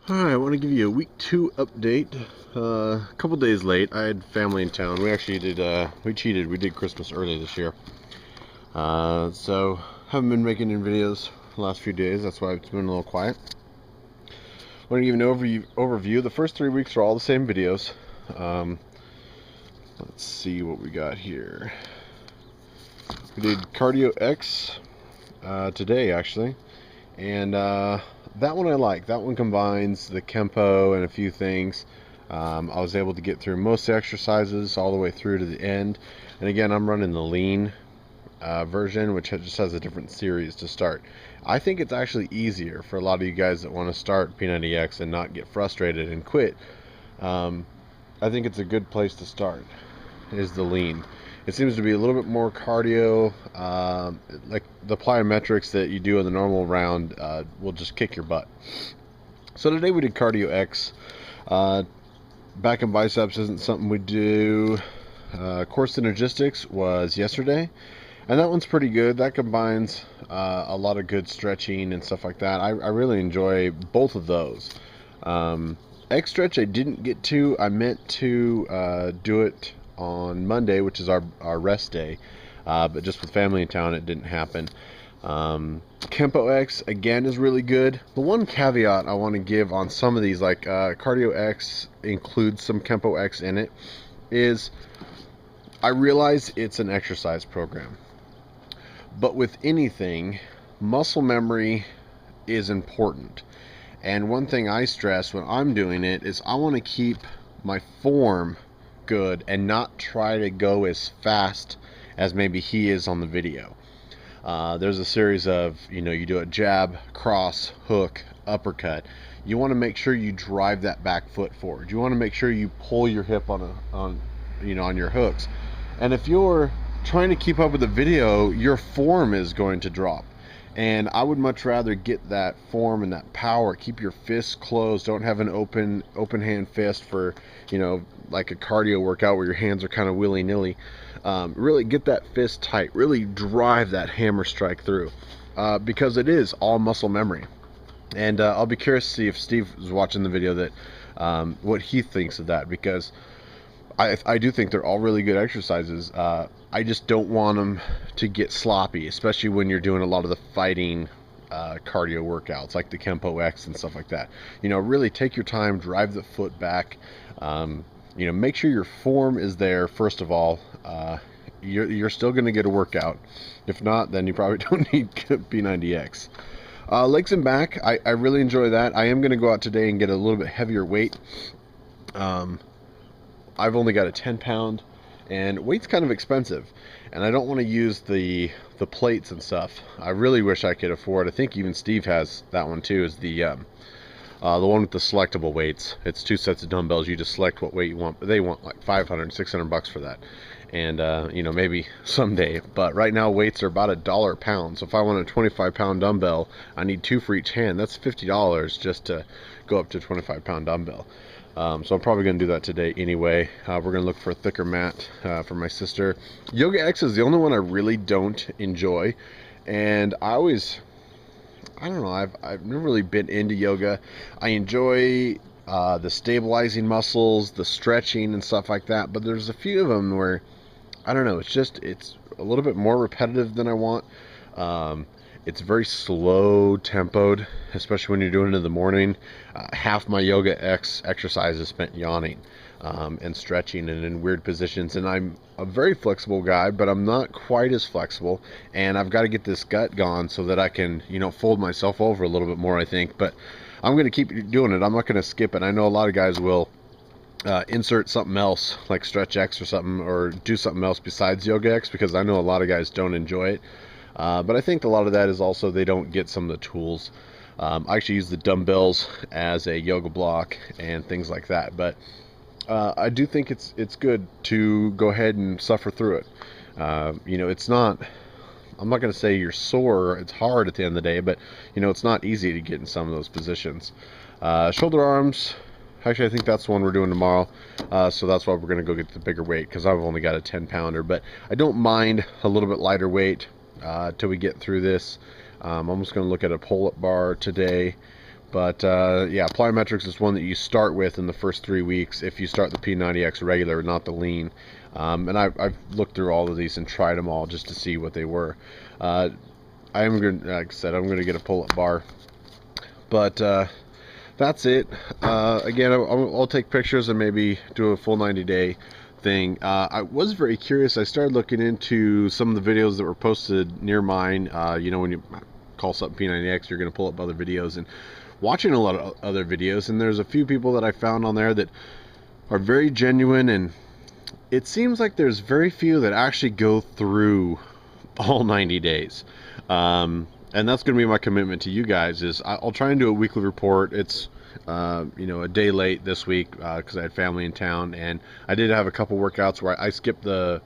Alright, I want to give you a week 2 update. A couple days late. I had family in town. We actually we cheated. We did Christmas early this year. So, haven't been making any videos the last few days. That's why it's been a little quiet. I want to give an overview. The first 3 weeks are all the same videos. Let's see what we got here. We did Cardio X today, actually. And that one I like. That one combines the Kempo and a few things. I was able to get through most exercises all the way through to the end. And again, I'm running the lean version, which just has a different series to start. I think it's actually easier for a lot of you guys that want to start P90X and not get frustrated and quit. I think it's a good place to start, is the lean. It seems to be a little bit more cardio, like the plyometrics that you do in the normal round will just kick your butt. So today we did Cardio X. Back and biceps isn't something we do. Core synergistics was yesterday, and that one's pretty good. That combines a lot of good stretching and stuff like that. I really enjoy both of those. X stretch I didn't get to. I meant to do it on Monday, which is our rest day, but just with family in town it didn't happen. Kempo X again is really good. The one caveat I want to give on some of these, like Cardio X includes some Kempo X in it, is I realize it's an exercise program, but with anything, muscle memory is important. And one thing I stress when I'm doing it is I want to keep my form good and not try to go as fast as maybe he is on the video. There's a series of, you do a jab, cross, hook, uppercut. You want to make sure you drive that back foot forward. You want to make sure you pull your hip on your hooks. And if you're trying to keep up with the video, your form is going to drop. And I would much rather get that form and that power. Keep your fists closed. Don't have an open hand fist for, like a cardio workout where your hands are kind of willy-nilly. Really get that fist tight. Really drive that hammer strike through, because it is all muscle memory. And I'll be curious to see if Steve is watching the video that what he thinks of that, because I do think they're all really good exercises. I just don't want them to get sloppy, especially when you're doing a lot of the fighting cardio workouts like the Kempo X and stuff like that. Really take your time, drive the foot back. Make sure your form is there first of all. You're still going to get a workout. If not, then you probably don't need P90X. Legs and back, I really enjoy that. I am going to go out today and get a little bit heavier weight. I've only got a 10-pound, and weight's kind of expensive, and I don't want to use the plates and stuff. I really wish I could afford. I think even Steve has that one too. Is the one with the selectable weights. It's 2 sets of dumbbells. You just select what weight you want, but they want like 500, 600 bucks for that. And maybe someday. But right now weights are about $1 a pound. So if I want a 25-pound dumbbell, I need 2 for each hand. That's $50 just to go up to a 25-pound dumbbell. So I'm probably going to do that today anyway. We're going to look for a thicker mat for my sister. Yoga X is the only one I really don't enjoy. And I don't know, I've never really been into yoga. I enjoy the stabilizing muscles, the stretching and stuff like that. But there's a few of them where, I don't know, it's a little bit more repetitive than I want. It's very slow tempoed, especially when you're doing it in the morning. Half my Yoga X exercise is spent yawning and stretching and in weird positions. And I'm a very flexible guy, but I'm not quite as flexible. And I've got to get this gut gone so that I can, fold myself over a little bit more, I think. But I'm going to keep doing it. I'm not going to skip it. I know a lot of guys will insert something else like Stretch X or something, or do something else besides Yoga X, because I know a lot of guys don't enjoy it. But I think a lot of that is also they don't get some of the tools. I actually use the dumbbells as a yoga block and things like that. But I do think it's good to go ahead and suffer through it. It's not, I'm not going to say you're sore. It's hard at the end of the day, but it's not easy to get in some of those positions. Shoulder arms. Actually, I think that's the one we're doing tomorrow. So that's why we're going to go get the bigger weight, because I've only got a 10-pounder. But I don't mind a little bit lighter weight till we get through this. I'm just going to look at a pull-up bar today But yeah, plyometrics is one that you start with in the first 3 weeks if you start the P90X regular, not the lean. And I've looked through all of these and tried them all just to see what they were. I am going, like I said, I'm going to get a pull-up bar. But that's it. Again, I'll take pictures and maybe do a full 90-day thing. I was very curious. I started looking into some of the videos that were posted near mine. You know, when you call something P90X, you're going to pull up other videos, and watching a lot of other videos, and there's a few people that I found on there that are very genuine, and it seems like there's very few that actually go through all 90 days. And that's going to be my commitment to you guys, is I'll try and do a weekly report. It's you know, a day late this week because I had family in town, and I did have a couple workouts where I skipped the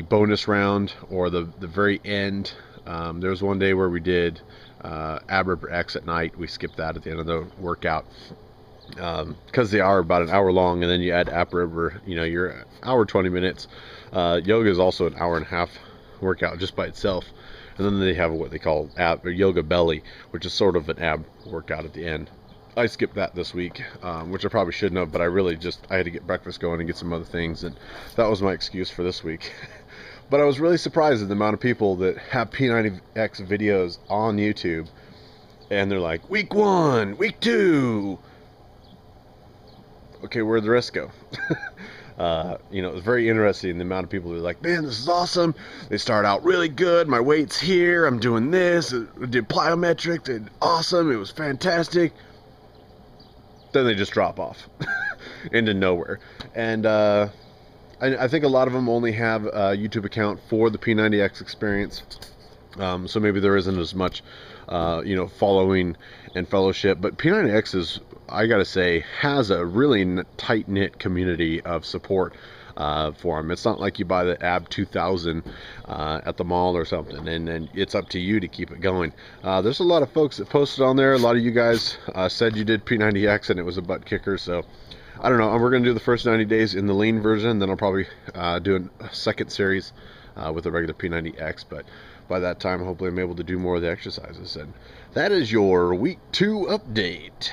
bonus round or the very end. There was one day where we did ab ripper X at night. We skipped that at the end of the workout because they are about an hour long, and then you add ab ripper, you know, you're hour 20 minutes. Yoga is also an hour and a half workout just by itself, and then they have what they call ab or yoga belly, which is sort of an ab workout at the end. I skipped that this week, which I probably shouldn't have, but I had to get breakfast going and get some other things, and that was my excuse for this week. But I was really surprised at the amount of people that have P90X videos on YouTube, and they're like, week 1, week 2. Okay, where'd the rest go? You know, it was very interesting, the amount of people who are like, man, this is awesome. They start out really good. My weight's here. I'm doing this. I did plyometric. Did awesome. It was fantastic. Then they just drop off into nowhere. And I think a lot of them only have a YouTube account for the P90X experience. So maybe there isn't as much, you know, following and fellowship. But P90X is, I gotta say, has a really tight-knit community of support for them. It's not like you buy the AB 2000 at the mall or something, and it's up to you to keep it going. There's a lot of folks that posted on there. A lot of you guys said you did P90X and it was a butt kicker, so I don't know. We're going to do the first 90 days in the lean version, then I'll probably do a second series with the regular P90X, but by that time, hopefully I'm able to do more of the exercises. And that is your week 2 update.